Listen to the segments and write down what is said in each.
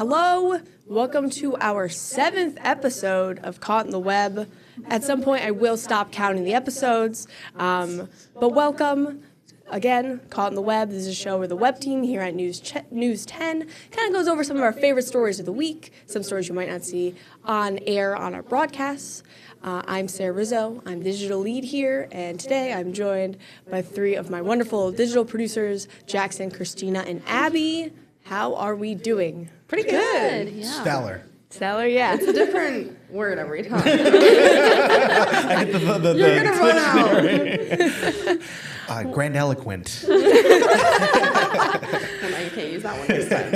Hello, welcome to our 7th episode of Caught in the Web. At some point, I will stop counting the episodes, but welcome. Again, Caught in the Web. This is a show where the web team here at News 10 kind of goes over some of our favorite stories of the week, some stories you might not see on air on our broadcasts. I'm Sarah Rizzo. I'm digital lead here, and today I'm joined by 3 of my wonderful digital producers, Jackson, Christina, and Abby. How are we doing? Pretty good. Yeah. Stellar, yeah. It's a different word every time. I get the You're going to run out. Grandiloquent. You can't use that one this time.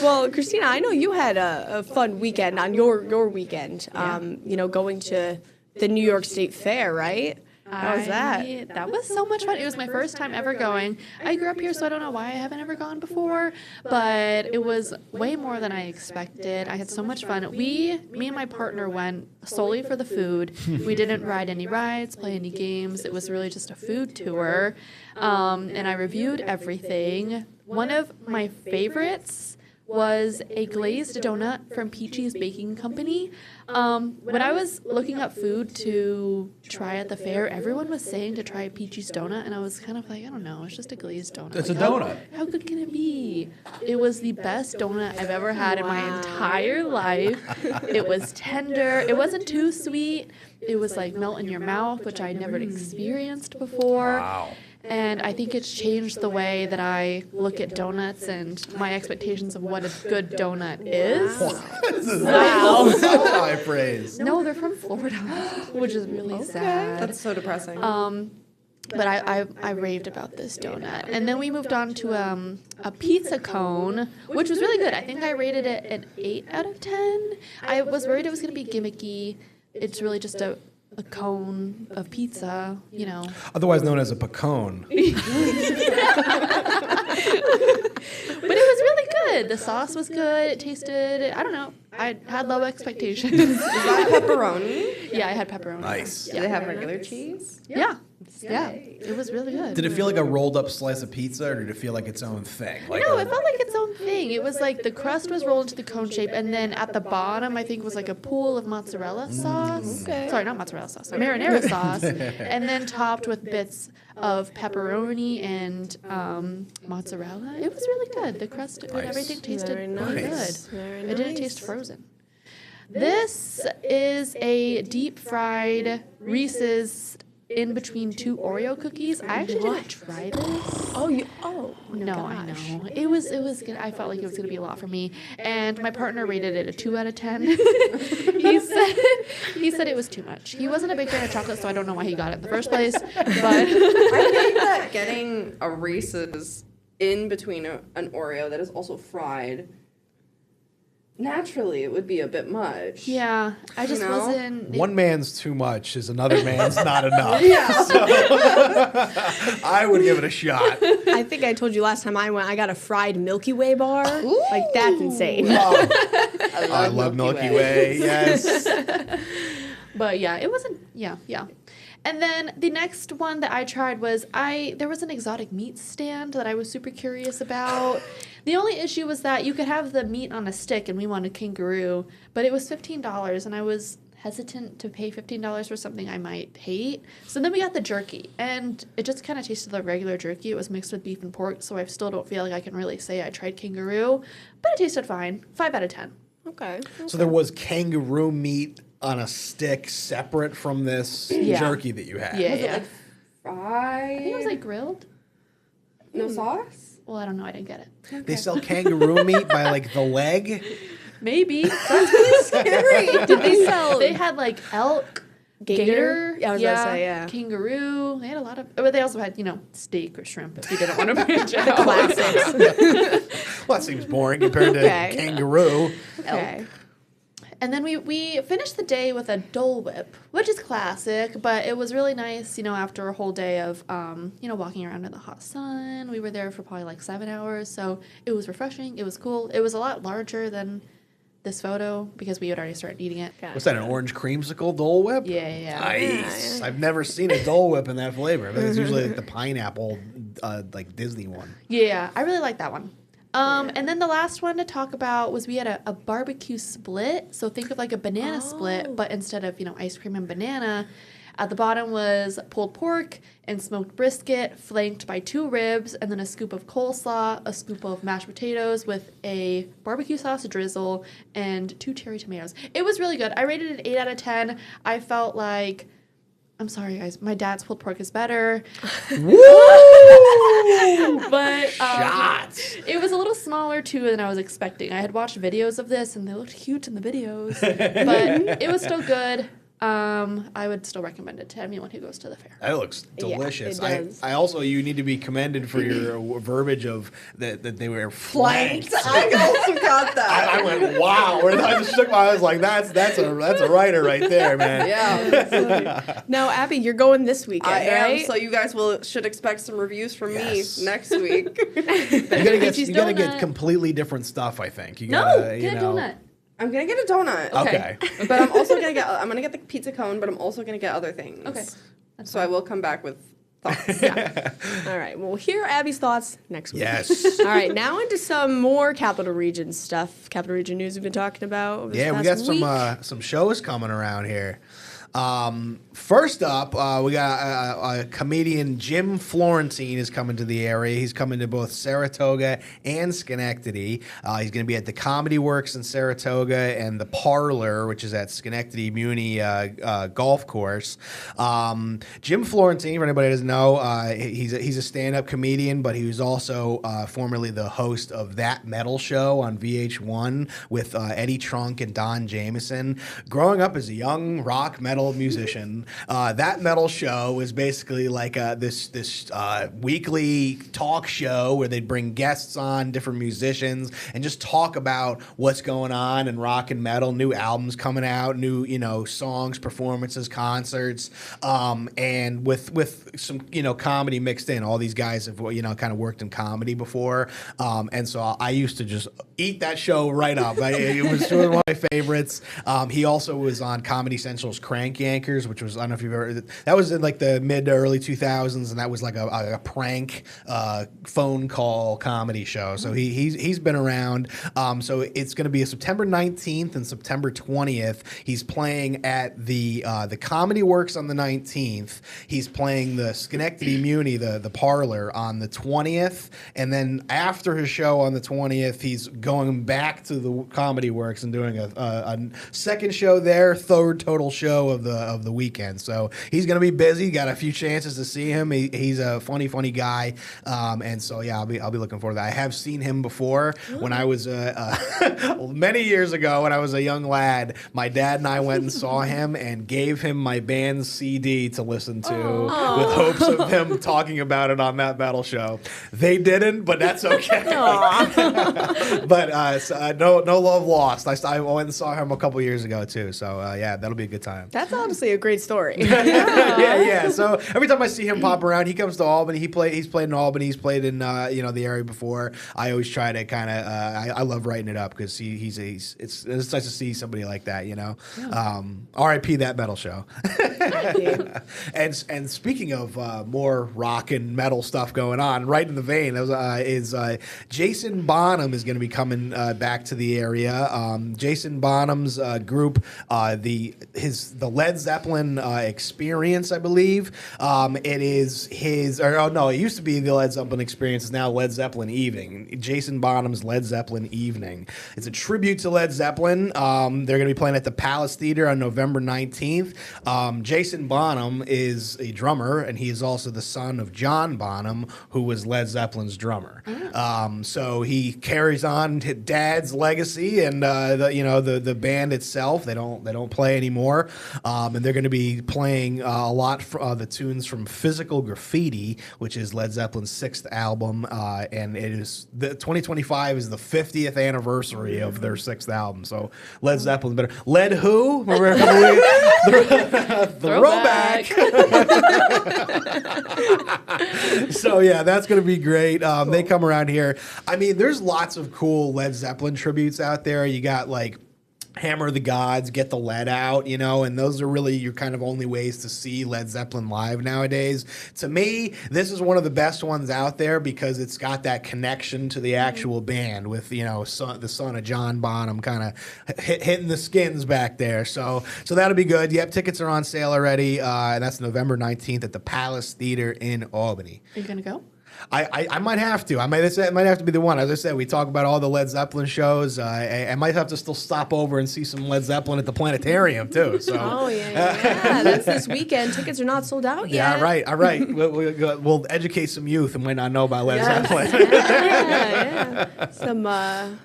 Well, Christina, I know you had a fun weekend on your weekend, going to the New York State Fair, right? How was that? That was so much fun. It was my first time ever going. I grew up here, so I don't know why I haven't ever gone before, but it was way more than I expected. I had so much fun. Me and my partner went solely for the food. We didn't ride any rides, play any games. It was really just a food tour, and I reviewed everything. One of my favorites was a glazed donut from Peachy's Baking Company. When I was looking up food to try at the fair, everyone was saying to try Peachy's donut, and I was kind of like, I don't know, it's just a glazed donut. It's a donut. How good can it be? It was the best donut I've ever had in my entire life. It was tender. It wasn't too sweet. It was like melt in your mouth, which I never experienced before. Wow. And I think it's changed the way that I look at donuts and my expectations of what a good donut is. Wow. Such high praise. No, they're from Florida, which is really sad. That's so depressing. But I raved about this donut. And then we moved on to a pizza cone, which was really good. I think I rated it an 8 out of 10. I was worried it was going to be gimmicky. It's really just a cone of pizza, Otherwise known as a pacone. But it was really good. The sauce was good. It tasted, I don't know. I had low expectations. Is that pepperoni? Yeah, I had pepperoni. Nice. Do they have regular cheese? Yeah. Yeah. It was really good. Did it feel like a rolled up slice of pizza, or did it feel like its own thing? No, it felt like its own thing. It was like the crust was rolled into the cone shape, and then at the bottom, I think was like a pool of mozzarella sauce. Okay. Sorry, not mozzarella sauce. Marinara sauce. And then topped with bits of pepperoni and mozzarella. It was really good. The crust and everything tasted Very really nice. good. Very It didn't nice. taste frozen. This is a deep fried Reese's in between 2 Oreo cookies. I actually didn't try this. Oh, No, I know. It was good. I felt like it was going to be a lot for me. And my partner rated it a 2 out of 10. he said it was too much. He wasn't a big fan of chocolate, so I don't know why he got it in the first place. But I think that getting a Reese's in between an Oreo that is also fried, naturally it would be a bit much. yeah, I just wasn't. One man's too much is another man's not enough. Yeah. So, I would give it a shot. I think I told you last time I went, I got a fried Milky Way bar. Ooh. Like, that's insane. I love Milky Way. Yes. But yeah, it wasn't. Yeah. And then the next one that I tried was there was an exotic meat stand that I was super curious about. The only issue was that you could have the meat on a stick, and we wanted kangaroo, but it was $15, and I was hesitant to pay $15 for something I might hate. So then we got the jerky, and it just kind of tasted like regular jerky. It was mixed with beef and pork, so I still don't feel like I can really say I tried kangaroo, but it tasted fine. 5 out of 10. Okay. So there was kangaroo meat on a stick separate from this jerky that you had. Yeah, Was it yeah. like fried? I think it was like grilled. No sauce? Well, I don't know. I didn't get it. They sell kangaroo meat by like the leg. Maybe. Scary. Did they sell They had like elk, gator, Yeah, I was gonna say, yeah. kangaroo. They had a lot of, but they also had, steak or shrimp if you didn't want to branch out. classics? Well, that seems boring compared to Okay. kangaroo. Okay. And then we finished the day with a Dole Whip, which is classic, but it was really nice, after a whole day of, walking around in the hot sun. We were there for probably like 7 hours, so it was refreshing. It was cool. It was a lot larger than this photo because we had already started eating it. What's that, an orange creamsicle Dole Whip? Yeah. Nice. I've never seen a Dole Whip in that flavor. I think it's usually like the pineapple, like Disney one. Yeah, I really like that one. And then the last one to talk about was we had a barbecue split. So think of like a banana split, but instead of, ice cream and banana, at the bottom was pulled pork and smoked brisket, flanked by 2 ribs, and then a scoop of coleslaw, a scoop of mashed potatoes with a barbecue sauce drizzle, and 2 cherry tomatoes. It was really good. I rated it 8 out of 10. I felt like, I'm sorry, guys, my dad's pulled pork is better. Woo! But Shots. it was a little smaller, too, than I was expecting. I had watched videos of this, and they looked huge in the videos. But it was still good. I would still recommend it to anyone who goes to the fair. That looks delicious. Yeah, it does. I also, you need to be commended for your verbiage of that they were flanked. I also got that. I went, wow. I just shook my eyes like that's a writer right there, man. Yeah. Now, Abby, you're going this weekend, I am, right? so you guys should expect some reviews from Yes. me next week. You gotta Cheese get donut. completely different stuff, I think. You No, gotta, get a donut. I'm gonna get a donut. Okay. But I'm also gonna get the pizza cone, but I'm also gonna get other things. Okay. So I will come back with thoughts. All right. Well, we'll hear Abby's thoughts next week. Yes. All right. Now into some more Capital Region stuff. Capital Region news we've been talking about. Over this Yeah, we past got week. some shows coming around here. First up, we got a comedian, Jim Florentine, is coming to the area. He's coming to both Saratoga and Schenectady. He's going to be at the Comedy Works in Saratoga and the Parlor, which is at Schenectady Muni Golf Course. Jim Florentine, for anybody who doesn't know, he's a stand-up comedian, but he was also formerly the host of That Metal Show on VH1 with Eddie Trunk and Don Jameson. Growing up as a young rock metal musician, That Metal Show was basically like this weekly talk show where they'd bring guests on, different musicians, and just talk about what's going on in rock and metal, new albums coming out, new songs, performances, concerts, and with some comedy mixed in. All these guys have kind of worked in comedy before, and so I used to just eat that show right up. It was one of my favorites. He also was on Comedy Central's Crank Yankers, which was, I don't know if you've ever, that was in like the mid to early 2000s, and that was like a prank phone call comedy show. So he's been around. So it's going to be September 19th and September 20th. He's playing at the Comedy Works on the 19th. He's playing the Schenectady Muni, the Parlor, on the 20th, and then after his show on the 20th, he's going back to the Comedy Works and doing a second show there, third total show of the weekend. So he's going to be busy. Got a few chances to see him. He's a funny guy, and so yeah, I'll be looking forward to that. I have seen him before when I was many years ago when I was a young lad. My dad and I went and saw him and gave him my band's CD to listen to with hopes of him talking about it on That Metal Show. They didn't, but that's okay. But no love lost. I went and saw him a couple years ago too. So yeah, that'll be a good time. That's honestly a great story. Yeah. So every time I see him pop around, he comes to Albany. He's played in Albany. He's played in the area before. I always try to kind of I love writing it up because it's nice to see somebody like that. R.I.P. That Metal Show. And speaking of more rock and metal stuff going on, right in the vein is Jason Bonham is going to be coming back to the area. Jason Bonham's group, the Led Zeppelin Experience, I believe. It is his, it used to be the Led Zeppelin Experience. It's now Led Zeppelin Evening. Jason Bonham's Led Zeppelin Evening. It's a tribute to Led Zeppelin. They're going to be playing at the Palace Theater on November 19th. Jason Bonham is a drummer, and he is also the son of John Bonham, who was Led Zeppelin's drummer. So he carries on Dad's legacy, and the band itself. They don't play anymore, and they're going to be playing a lot the tunes from Physical Graffiti, which is Led Zeppelin's 6th album, and it is 2025 is the 50th anniversary of their 6th album. So Led Zeppelin better. Led who? Remember a couple weeks? Throwback. So yeah, that's going to be great. Cool. They come around here. I mean, there's lots of cool Led Zeppelin tributes out there. You got like Hammer of the Gods, Get the Lead Out, and those are really your kind of only ways to see Led Zeppelin live nowadays. To me, this is one of the best ones out there because it's got that connection to the actual band with, the son of John Bonham kind of hitting the skins back there. So that'll be good. Yep, tickets are on sale already, and that's November 19th at the Palace Theater in Albany. Are you going to go? I might have to. It might have to be the one. As I said, we talk about all the Led Zeppelin shows. I might have to still stop over and see some Led Zeppelin at the planetarium too. So. Oh yeah. That's this weekend. Tickets are not sold out yet. Yeah, right. All right. We'll educate some youth who might not know about Led Zeppelin. Yeah. Some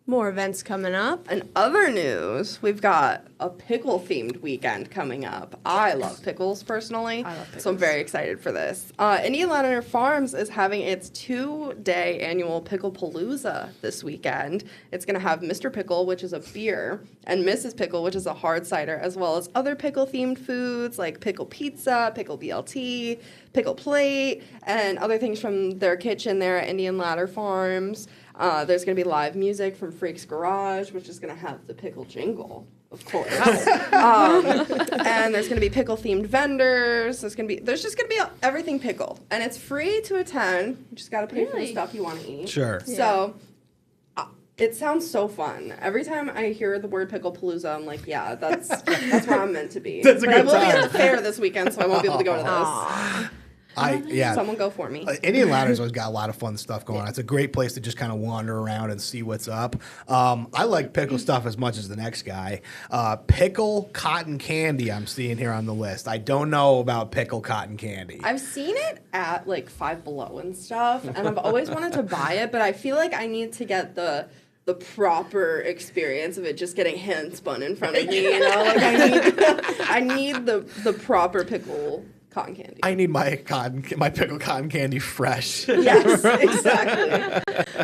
more events coming up. And other news, we've got a pickle-themed weekend coming up. I love pickles, personally. I love pickles. So I'm very excited for this. Indian Ladder Farms is having its 2-day annual Picklepalooza this weekend. It's going to have Mr. Pickle, which is a beer, and Mrs. Pickle, which is a hard cider, as well as other pickle-themed foods like pickle pizza, pickle BLT, pickle plate, and other things from their kitchen there at Indian Ladder Farms. There's going to be live music from Freak's Garage, which is going to have the pickle jingle, of course. And there's going to be pickle-themed vendors. There's just going to be everything pickle. And it's free to attend. You just got to pay for the stuff you want to eat. Sure. So it sounds so fun. Every time I hear the word Picklepalooza, I'm like, yeah, that's where I'm meant to be. That's a good I will be time. at the fair this weekend, so I won't be able to go to this. Someone go for me. Indian Ladder's always got a lot of fun stuff going on. It's a great place to just kind of wander around and see what's up. I like pickle stuff as much as the next guy. Pickle cotton candy I'm seeing here on the list. I don't know about pickle cotton candy. I've seen it at like Five Below and stuff, and I've always wanted to buy it, but I feel like I need to get the proper experience of it just getting hand spun in front of me, Like I need the proper pickle cotton candy. I need my pickle cotton candy fresh. Yes, exactly.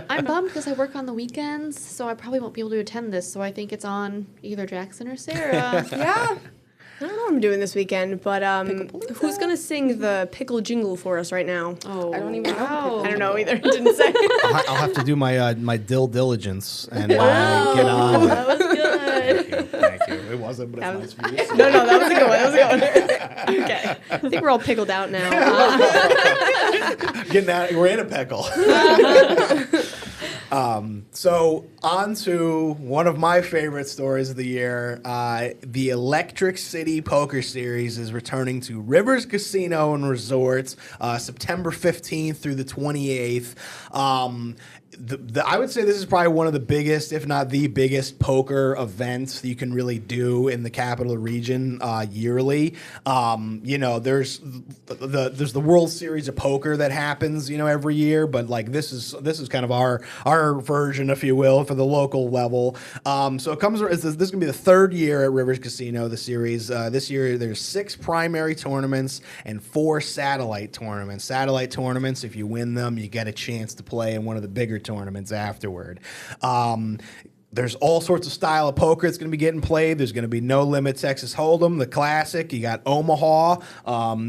I'm bummed because I work on the weekends, so I probably won't be able to attend this. So I think it's on either Jackson or Sarah. Yeah. I don't know what I'm doing this weekend, but who's going to sing the pickle jingle for us right now? Oh, I don't even know. I don't know either. It didn't say. I'll have to do my dill-diligence and get on. That was good. Thank you. It wasn't, but it's nice for you. No, that was a good one. Okay. I think we're all pickled out now. Getting out, we're in a pickle. So on to one of my favorite stories of the year. The Electric City Poker Series is returning to Rivers Casino and Resorts September 15th through the 28th. I would say this is probably one of the biggest, if not the biggest, poker events you can really do in the capital region yearly. There's the World Series of Poker that happens, every year, but like this is kind of our version, if you will, for the local level. So it comes. This is going to be the third year at Rivers Casino. The series this year there's 6 primary tournaments and 4 satellite tournaments. Satellite tournaments, if you win them, you get a chance to play in one of the bigger tournaments afterward. There's all sorts of style of poker that's going to be getting played. There's going to be No Limit Texas Hold'em, the classic. You got Omaha.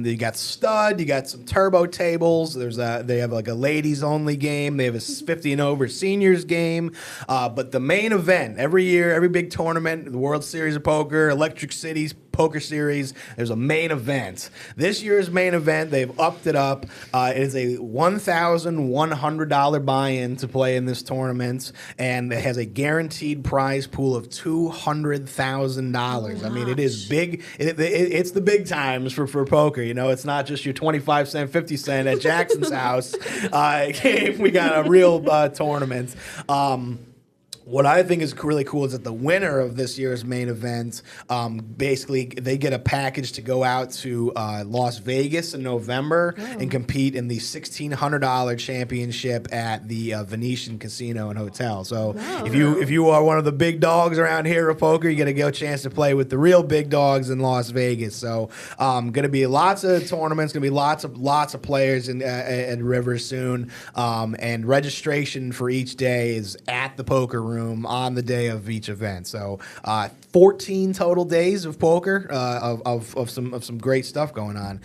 You got Stud. You got some turbo tables. They have like a ladies only game. They have a 50 and over seniors game. But the main event every year, every big tournament, the World Series of Poker, Electric City's Poker Series, there's a main event. This year's main event, they've upped it up. It is a $1,100 buy-in to play in this tournament, and it has a guaranteed prize pool of $200,000. I mean, it is big. It's the big times for poker. It's not just your 25-cent, 50-cent at Jackson's house. We got a real tournament. What I think is really cool is that the winner of this year's main event, basically, they get a package to go out to Las Vegas in November and compete in the $1,600 championship at the Venetian Casino and Hotel. So if you are one of the big dogs around here of poker, you get a chance to play with the real big dogs in Las Vegas. So going to be lots of tournaments, going to be lots of players in Rivers soon, and registration for each day is at the poker room on the day of each event. So 14 total days of poker of some great stuff going on.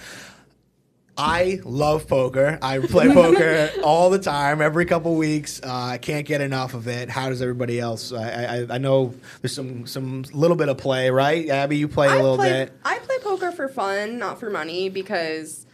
I love poker. I play poker all the time, every couple weeks. I can't get enough of it. How does everybody else? I know there's some little bit of play, right? Abby, you play a little bit. I play poker for fun, not for money, because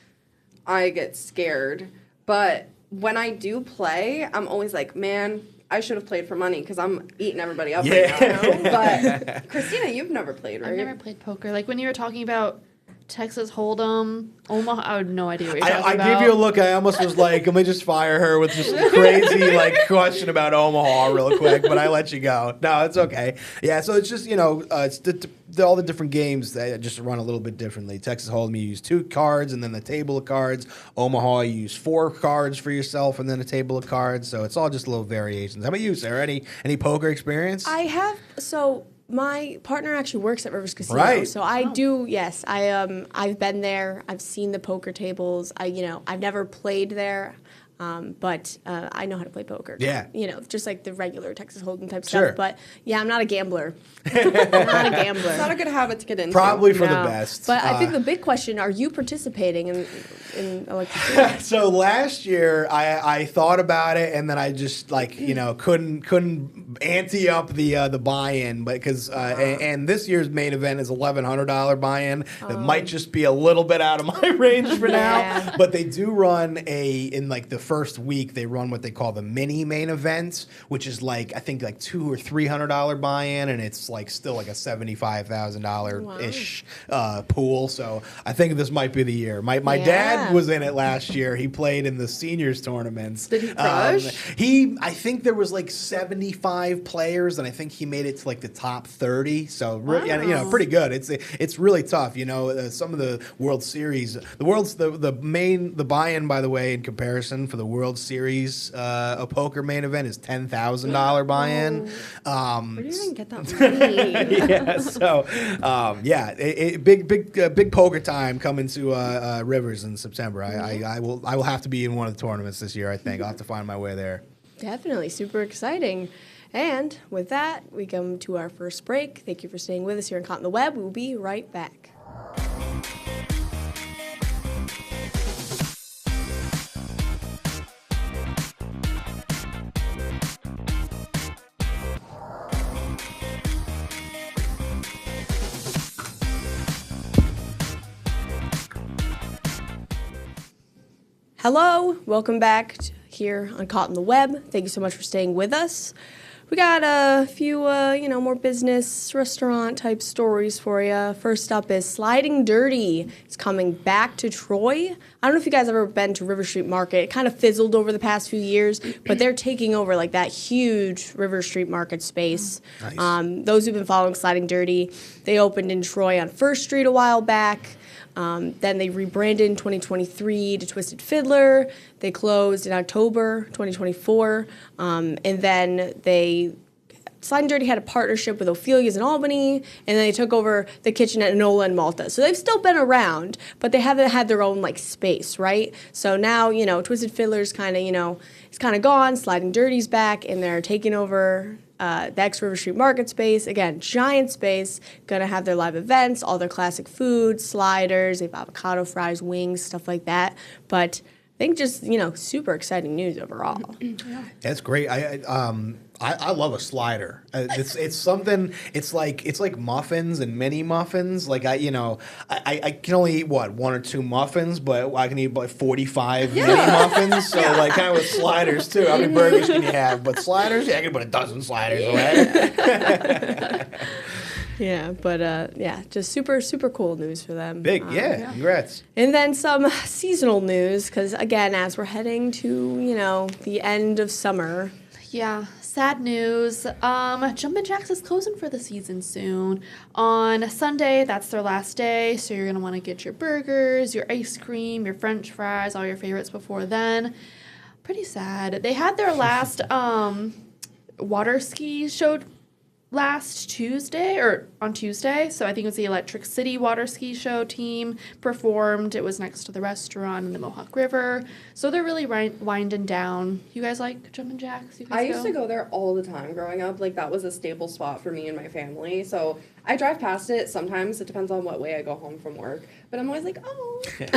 I get scared. But when I do play, I'm always like, man, I should have played for money because I'm eating everybody up right now. You know? But Christina, you've never played, right? I've never played poker. Like when you were talking about Texas Hold'em, Omaha, I had no idea what you're talking about. I gave you a look. I almost was like, let me just fire her with just a crazy question about Omaha real quick, but I let you go. No, it's okay. Yeah, so it's just, it's all the different games that just run a little bit differently. Texas Hold'em, you use 2 cards and then the table of cards. Omaha, you use 4 cards for yourself and then a table of cards. So it's all just little variations. How about you, Sarah? Any poker experience? I have, my partner actually works at Rivers Casino, right. So I do. Yes, I've been there. I've seen the poker tables. I've never played there, but I know how to play poker. Yeah, just like the regular Texas Hold'em type sure. stuff. But yeah, I'm not a gambler. I'm not a gambler. It's not a good habit to get into. Probably for the best. But I think the big question: are you participating in electricity? So last year I thought about it and then I just couldn't ante up the buy-in, but because and this year's main event is $1,100 buy-in. It might just be a little bit out of my range for now, but they do run in the first week they run what they call the mini main event, which is I think $200 or $300 buy-in, and it's still a $75,000 ish pool. So I think this might be the year. My dad was in it last year. He played in the seniors tournaments. Did he crush? I think there was 75 players, and I think he made it to the top 30. So pretty good. It's really tough. Some of the World Series, the buy-in, by the way, in comparison for the World Series a poker main event is $10,000 buy-in. Where do you even get that money? Yeah. So big poker time coming to Rivers in September. I will have to be in one of the tournaments this year. I think I'll have to find my way there. Definitely, super exciting. And with that, we come to our first break. Thank you for staying with us here on Caught in the Web. We'll be right back. Hello, welcome back here on Caught in the Web. Thank you so much for staying with us. We got a few, more business, restaurant type stories for you. First up is Sliding Dirty. It's coming back to Troy. I don't know if you guys have ever been to River Street Market. It kind of fizzled over the past few years, but they're taking over that huge River Street Market space. Nice. Those who've been following Sliding Dirty, they opened in Troy on First Street a while back. Then they rebranded in 2023 to Twisted Fiddler. They closed in October 2024. And then Sliding Dirty had a partnership with Ophelia's in Albany, and then they took over the kitchen at Enola and Malta. So they've still been around, but they haven't had their own space, right? So now, Twisted Fiddler's kind of, it's kind of gone. Sliding Dirty's back, and they're taking over the ex-River Street Market space. Again, giant space, gonna have their live events, all their classic foods, sliders, they have avocado fries, wings, stuff like that. But I think just, super exciting news overall. Yeah. That's great. I love a slider. It's something. It's like muffins and mini muffins. I can only eat 1 or 2 muffins, but I can eat 45 mini muffins. So kind of with sliders too. How many burgers can you have? But sliders, I can put a dozen sliders away. Yeah, but just super, super cool news for them. Big, congrats. And then some seasonal news, because again, as we're heading to, the end of summer. Yeah, sad news. Jumpin' Jacks is closing for the season soon. On Sunday, that's their last day, so you're going to want to get your burgers, your ice cream, your french fries, all your favorites before then. Pretty sad. They had their last water ski show last Tuesday or on Tuesday. So I think it was the Electric City Water Ski Show team performed. It was next to the restaurant in the Mohawk River. So they're really winding down. You guys like jumping jacks? You guys I used to go there all the time growing up. Like, that was a staple spot for me and my family. So I drive past it sometimes. It depends on what way I go home from work. But I'm always like, oh. It's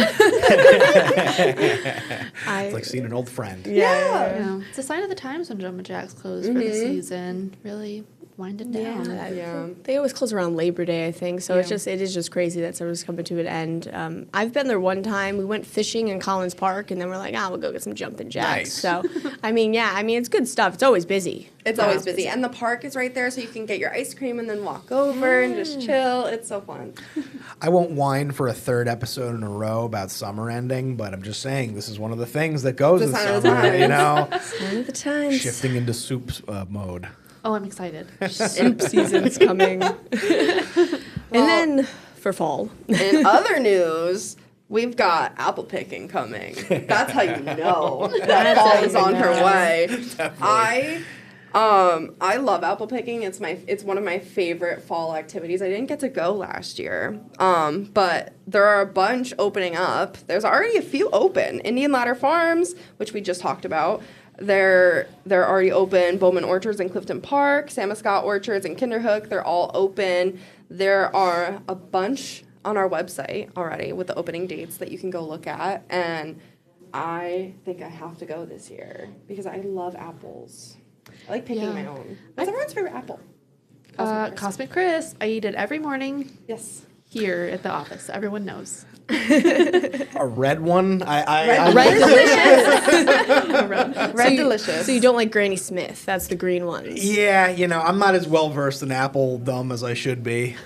like seeing an old friend. Yeah. It's a sign of the times when jumping jacks close for the season. Really winding down. Yeah. They always close around Labor Day, I think. So it is just crazy that summer's coming to an end. I've been there one time. We went fishing in Collins Park, and then we're like, we'll go get some jumping jacks. Nice. So, it's good stuff. It's always busy. It's always busy. And the park is right there, so you can get your ice cream and then walk over and just chill. It's so fun. I won't whine for a third episode in a row about summer ending, but I'm just saying this is one of the things that goes in summer, you know? One of the times. Shifting into soup mode. Oh, I'm excited. Soup season's coming. And then for fall. In other news, we've got apple picking coming. That's how you know that fall is on her way. I love apple picking. It's one of my favorite fall activities. I didn't get to go last year, but there are a bunch opening up. There's already a few open. Indian Ladder Farms, which we just talked about. They're already open. Bowman Orchards in Clifton Park, Samuscott Orchards in Kinderhook, they're all open. There are a bunch on our website already with the opening dates that you can go look at. And I think I have to go this year because I love apples. I like picking my own. What's everyone's favorite apple? Cosmic Crisp. I eat it every morning. Yes. Here at the office. Everyone knows. A red one? Red delicious. Red delicious. So you don't like Granny Smith? That's the green ones. Yeah, I'm not as well versed in apple dumb as I should be.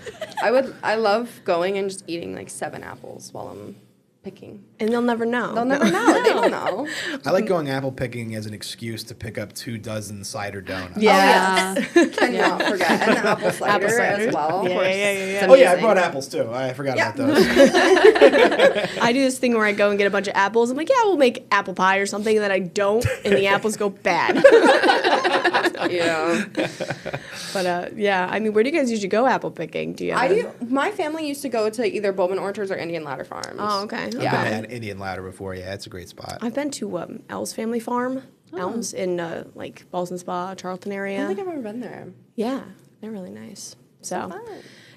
I love going and just eating like 7 apples while I'm picking. And they'll never know. They'll never know. They don't know. I like going apple picking as an excuse to pick up 24 cider donuts. Yeah. Cannot forget. And the apple cider as well. Yeah. It's Oh, yeah, I amazing. brought apples too. I forgot about those. I do this thing where I go and get a bunch of apples. I'm like, we'll make apple pie or something, and then I don't, and the apples go bad. Yeah. But where do you guys usually go apple picking? Do you? My family used to go to either Bowman Orchards or Indian Ladder Farms. Oh, okay. Yeah. I've been at Indian Ladder before. Yeah, it's a great spot. I've been to El's Family Farm, Elms in Ballston Spa, Charlton area. I don't think I've ever been there. Yeah, they're really nice. So, Fun.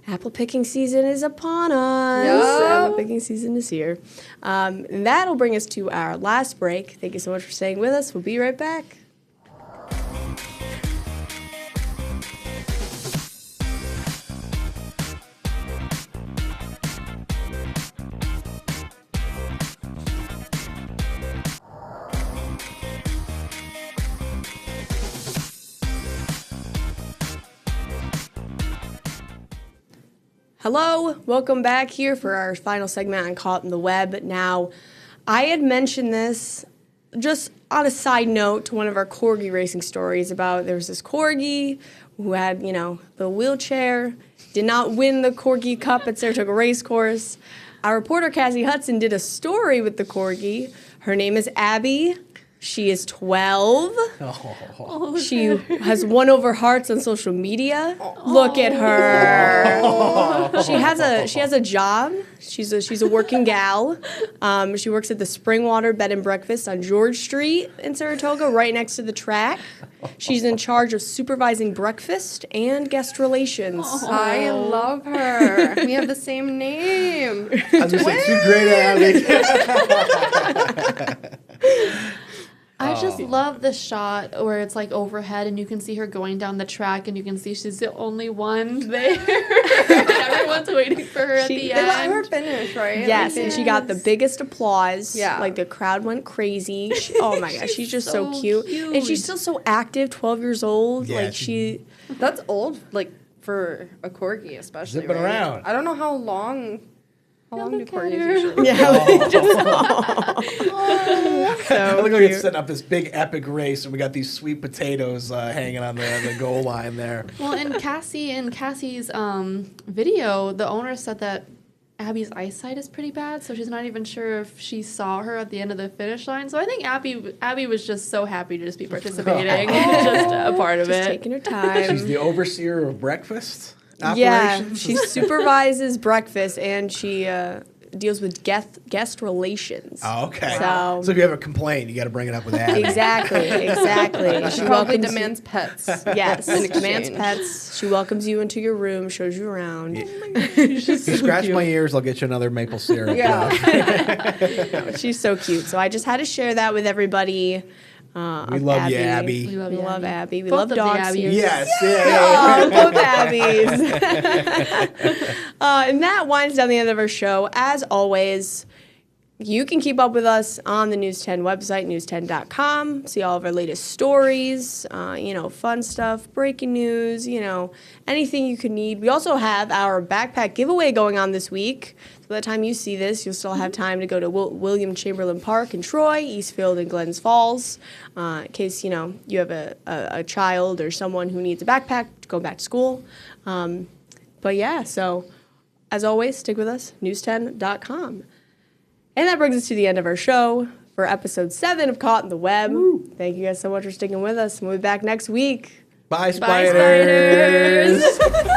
apple picking season is upon us. Yep. Apple picking season is here. And that'll bring us to our last break. Thank you so much for staying with us. We'll be right back. Hello, welcome back here for our final segment on Caught in the Web. Now, I had mentioned this just on a side note to one of our corgi racing stories about there was this corgi who had, the wheelchair, did not win the Corgi Cup at Saratoga Racecourse. Our reporter, Cassie Hudson, did a story with the corgi. Her name is Abby. She is 12. She has won over hearts on social media. Look at her. She has a job. She's a working gal. She works at the Springwater Bed and Breakfast on George Street in Saratoga, right next to the track. She's in charge of supervising breakfast and guest relations. I love her. We have the same name. I was going to say, too great at Abby. I just love the shot where it's like overhead and you can see her going down the track and you can see she's the only one there. And everyone's waiting for her at the They end. let her finish, right? Yes, and she got the biggest applause. Yeah. Like, the crowd went crazy. Oh, my gosh, she's just so cute. And she's still so active, 12 years old. Yeah, like, she... That's old, like, for a corgi especially, Zipping right? around. I don't know how long do look at corgis her. usually Yeah, I look like it's setting up this big epic race, and we got these sweet potatoes hanging on the goal line there. Well, in Cassie's video, the owner said that Abby's eyesight is pretty bad, so she's not even sure if she saw her at the end of the finish line. So I think Abby was just so happy to just be participating, just a part of Just it. taking her time. She's the overseer of breakfast Yeah, operations. she supervises breakfast and she deals with guest relations. Oh, okay. So- So if you have a complaint, you got to bring it up with Abby. Exactly. She probably welcomes demands pets. Yes, in demands exchange. pets. She welcomes you into your room, shows you around. If you scratch my ears, I'll get you another maple syrup. Yeah. She's so cute. So I just had to share that with everybody. We love you, Abby. We love We you, love Abby. We Both love of the dogs Abbies. here. Yes. Oh, both Abbies. And that winds down the end of our show. As always, you can keep up with us on the News 10 website, news10.com. See all of our latest stories, fun stuff, breaking news, anything you could need. We also have our backpack giveaway going on this week. So by the time you see this, you'll still have time to go to William Chamberlain Park in Troy, Eastfield, and Glens Falls, in case, you have a child or someone who needs a backpack to go back to school. But yeah, so as always, stick with us, news10.com. And that brings us to the end of our show for episode 7 of Caught in the Web. Woo. Thank you guys so much for sticking with us. We'll be back next week. Bye, Bye, spiders. spiders.